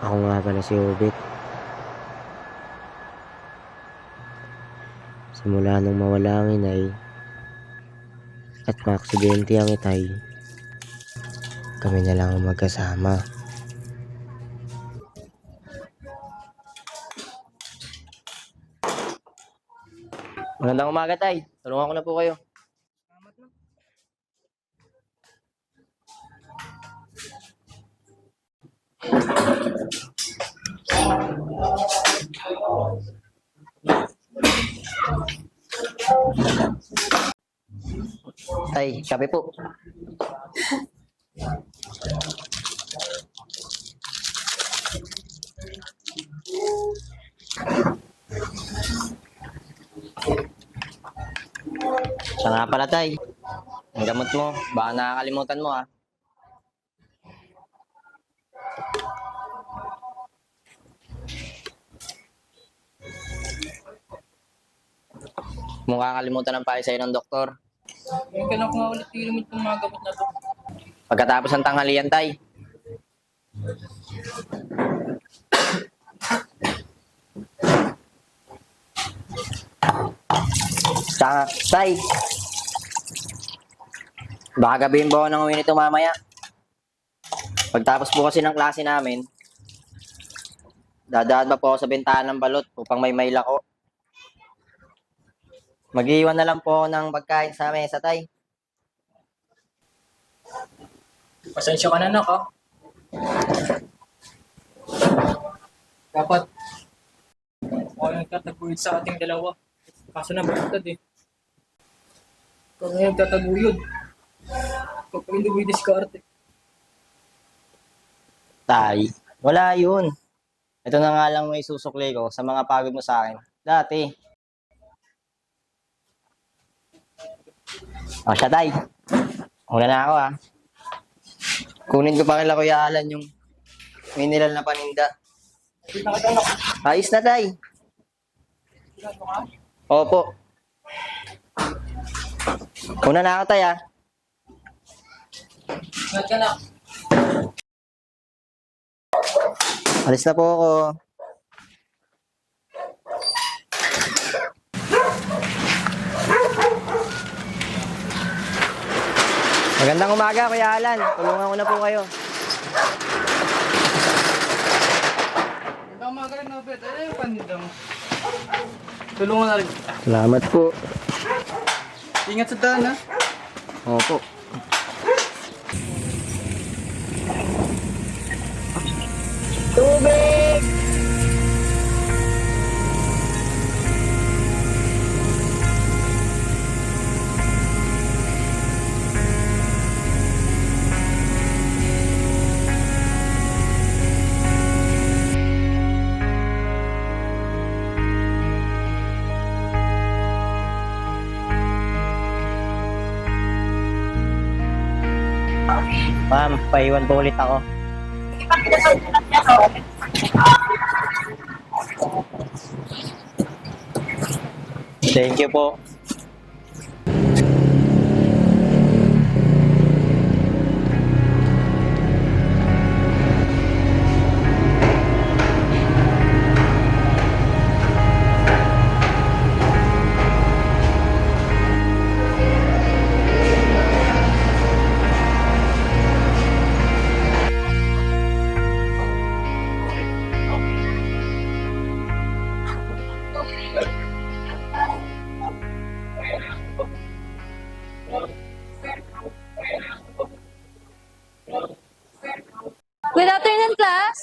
Ako nga pala si Obet. Simula nung mawala ang inay at maaksidente ang itay, kami na lang ang magkasama. Magandang umaga, tay. Tulungan ko na po kayo. Tay, kape po. Siya nga pala, tay. Ang gamot mo, baka nakakalimutan mo, ah. Mukha kalimutan ng payo sa'yo ng doktor. Ngayon ka lang kung ulit ilimit ng mga gamot na to. Pagkatapos ng tanghalian, tay. Tay. Baka gabihin po ako ng uwi nito mamaya. Pagtapos po kasi ng klase namin, dadaan pa po ako sa bentahan ng balot upang may mail ako. Mag-iwan na lang po ng pagkain sa mesa, tay. Pasensya ka na, nak, ha? Dapat ako nagtataguyod sa ating dalawa. Kaso na baliktad, eh. Ikaw na yung tataguyod. Ikaw pa yung dumidiskarte. Tay, wala yun. Ito na nga lang may susukli ko sa mga pagod mo sa akin. Dati. O siya, tay. Una na ako, ha. Kunin ko pa kila Kuya Alan yung mineral na paninda. Kita ka daw, nak. Ayos na, tay. Kita ka? Opo. Una na ako, tay, ha. Ingat ka, nak. Alis na po ako. Magandang umaga, Kuya Alan. Tulungan ko na po kayo. Ikaw magaling na, Bet. Ay, yung paninda mo. Tulungan na rin. Salamat po. Ingat sa daan, ha? Opo. Tubig! Ma'am, paiwan po ulit ako. Thank you po. Good afternoon, class.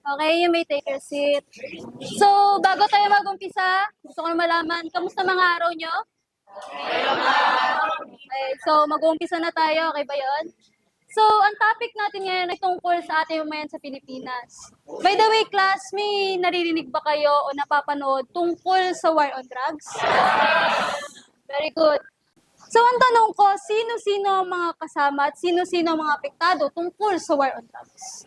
Okay, you may take your seat. So, bago tayo mag-umpisa, gusto ko na malaman, kamusta mga araw nyo? Okay, so mag-uumpisa na tayo, okay ba yun? So, ang topic natin ngayon ay tungkol sa ating mamayan sa Pilipinas. By the way, class, may naririnig ba kayo o napapanood tungkol sa war on drugs? Very good. So, ang tanong ko, sino-sino ang mga kasama at sino-sino ang mga apektado tungkol sa war on drugs?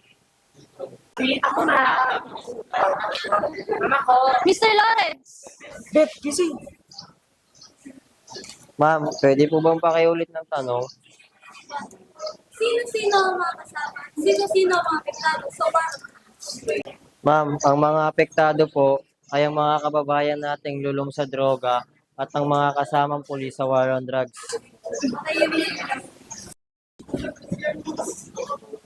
Mr. Lawrence. Bet, gising. Ma'am, pwede po bang pakiulit ng tanong? Sino-sino ang mga kasama? Sino-sino ang mga apektado so far? Ma'am, ang mga apektado po ay ang mga kababayan nating lulong sa droga at ang mga kasamang pulis sa war on drugs. Tahimik.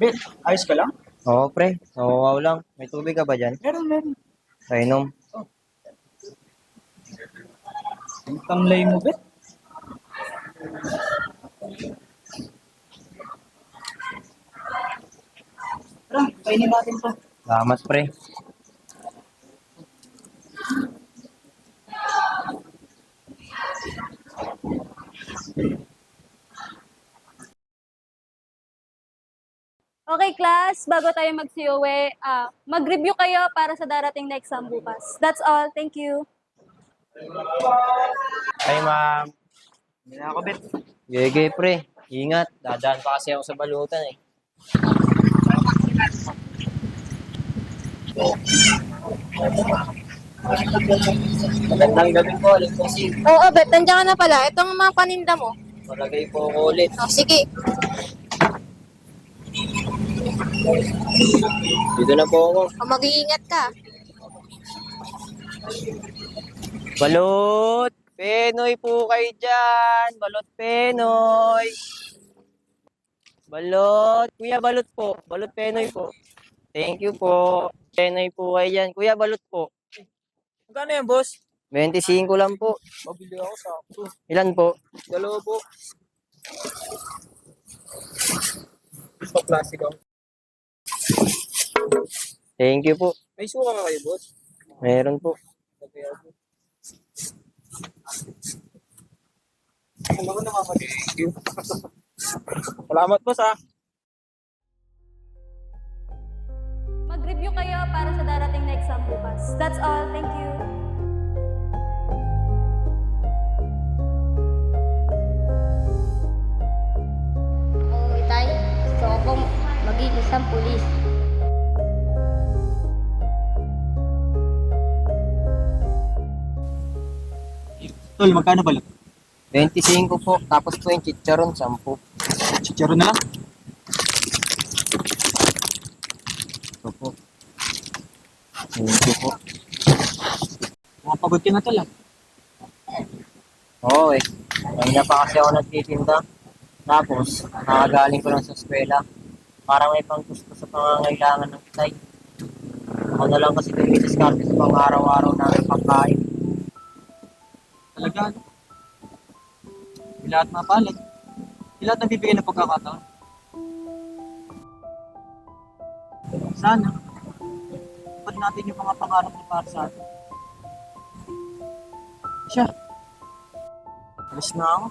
Bet, ayos ka lang? Oo, pre. Oo, lang. May tubig ka ba dyan? Meron. Painom. Ang tamlay mo, Bet. Tara, kainin natin to. Salamat, pre. Okay, class, bago tayo mag-COE, mag-review kayo para sa darating na exam bukas. That's all. Thank you. Ay, ma'am. Hindi na ako, Bet. Gege, pre. Ingat. Dadaan pa kasi ako sa balutan eh. Magandang gabi po, aling po si. Oo, Bet, nandiyan ka na pala. Itong mga paninda mo. Malagay po ako ulit. Oh, sige. Dito na po ako. O, mag-iingat ka. Balot! Penoy po kayo dyan! Balot Penoy! Balot! Kuya, balot po. Balot Penoy po. Thank you po. Penoy po kayo dyan. Kuya, balot po. Magkano yan, boss? 25 lang po. Mabili ako sa ako. Ilan po? Dalawa po. Pa-plastic ako. Thank you po. May suka ka kayo, boss? Meron po. Okay, ako. Ano ko naman, thank you. Salamat, boss, ha. Mag-review kayo para sa darating na exam bukas. That's all. Thank you. Oo, Itay. Gusto ko pong maging isang pulis. Tol, magkano balot? 25 po. Tapos po yung chicharon, 10. Chicharo na lang. Ito po. Thank you po. Mapagod ka na, tol, ha. Oo eh. Kanina pa kasi ako nagtitinda. Tapos, nakagaling ko lang sa eskwela. Parang may panggusto sa pangangailangan ng kitay. Ako na lang kasi dumidiskarte sa pang araw-araw namin pagkain. Talaga, ano? Di lahat mapalag. Di lahat nabibigyan ng pagkakataon. Sana, pag natin yung mga pangarap na para sa atin. Siya. Alis na ako.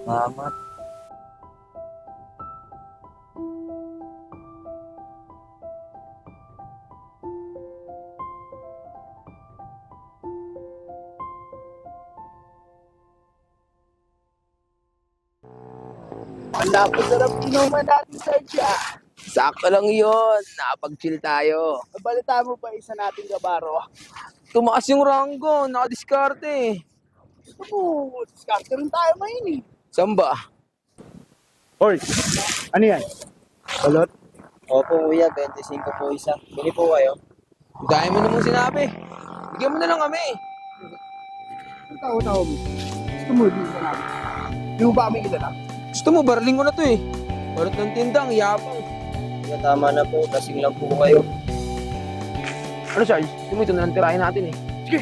Salamat. Ang napasarap inuman natin sa Sya. Sakto lang yun. Nakapag-chill tayo. Nabalita mo ba isa nating gabaro? Tumaas yung ranggo. Nakadiskarte. Gusto mo, diskarte rin tayo ngayon eh. Saan ba? Hoy, ano yan? Balot? Opo kuya, 25 po isa. Bili po kayo. Dahil mo namang sinabi. Bigyan mo na lang kami. Ang tao-tao mo. Gusto mo din sa namin. Di mo ba kami kilala? Gusto mo, baraling ko na to eh. Barot ng tindang, yapang. Kuya, tama na po. Kasing lang po kayo. Ano Charles? Gusto mo ito na lang tirahin natin eh. Sige.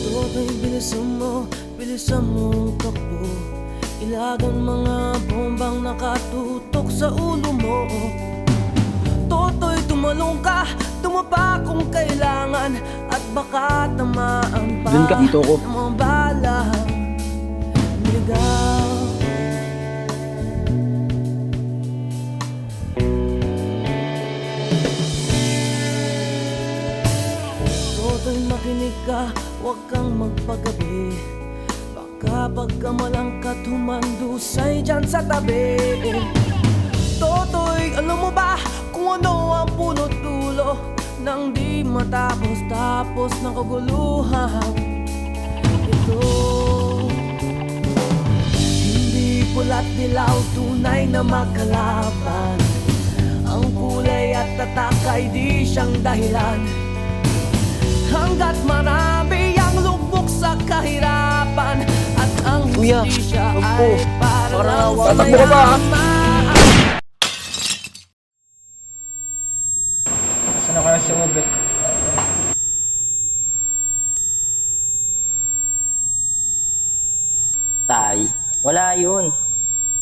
Toto'y bilisan mo takbo. Ilagan mga bombang nakatutok sa ulo mo. Toto'y tumalong ka, tumapa kung kailangan. At baka tamaan pa Dun ka, dito ko. ng mga balang ligaw. Toto'y makinig ka, huwag kang magpagabi. Baka pagkamalangkat humandusay dyan sa tabi. Toto'y alam mo ba kung ano ang punot dulo nang di matapos-tapos ng kaguluhan ito? pula't dilaw, tunay na makalaban. Ang kulay at tatak ay di siyang dahilan. Hanggat marami ang lubog sa kahirapan, at ang Kuya, hustisya opo. ay parang sa Tatakbo ka ba, ha? mayaman. Saan na kaya si Obet? Tay, wala yun.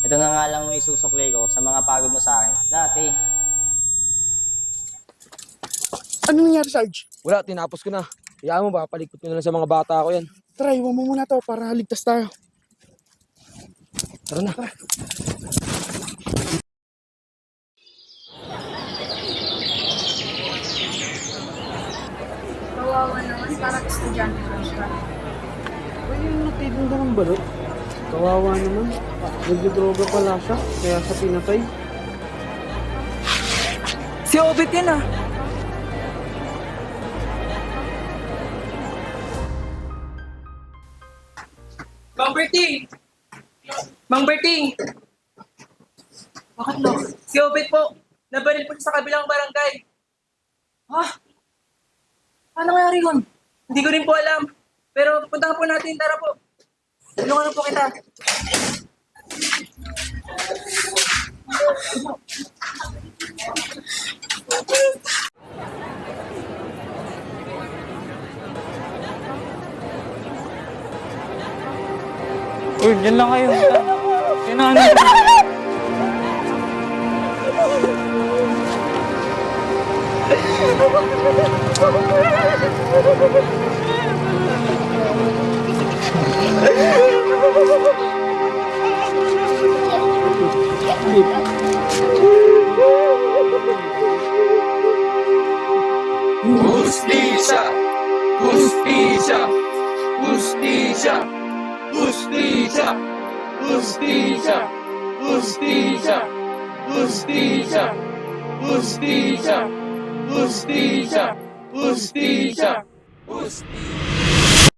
Ito na nga lang may susukli ko sa mga pagod mo sa akin. Dati. Ano nangyari, Sarge? Wala, tinapos ko na. Hayaan mo ba, palikot ko na lang sa mga bata ko yan. Tara, iwan mo muna to para ligtas tayo. Tara na. Kawawa naman, parang estudyante lang siya. Ay, yung nagtitinda ng balot. Kawawa naman. Nagdodroga pala siya, kaya sa pinatay. Si Obet yan ah. Mang Berting! Mang Berting! Bakit no? Si Obet po, nabaril po siya sa kabilang barangay. Ha? Ano nangyari yun? Hindi ko rin po alam. Pero puntahan po natin, tara po. Tulungan na po kita. Uy, dyan lang kayo. Kinano. Justicia, justicia, justicia, justicia, justicia, justicia, justicia, justicia, justicia, justicia, justicia.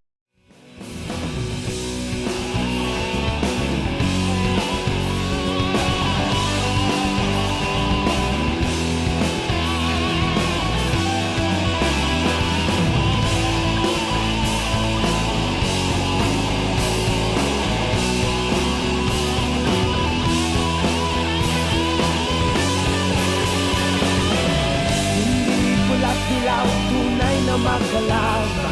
Pula't dilaw, tunay na magkalaban.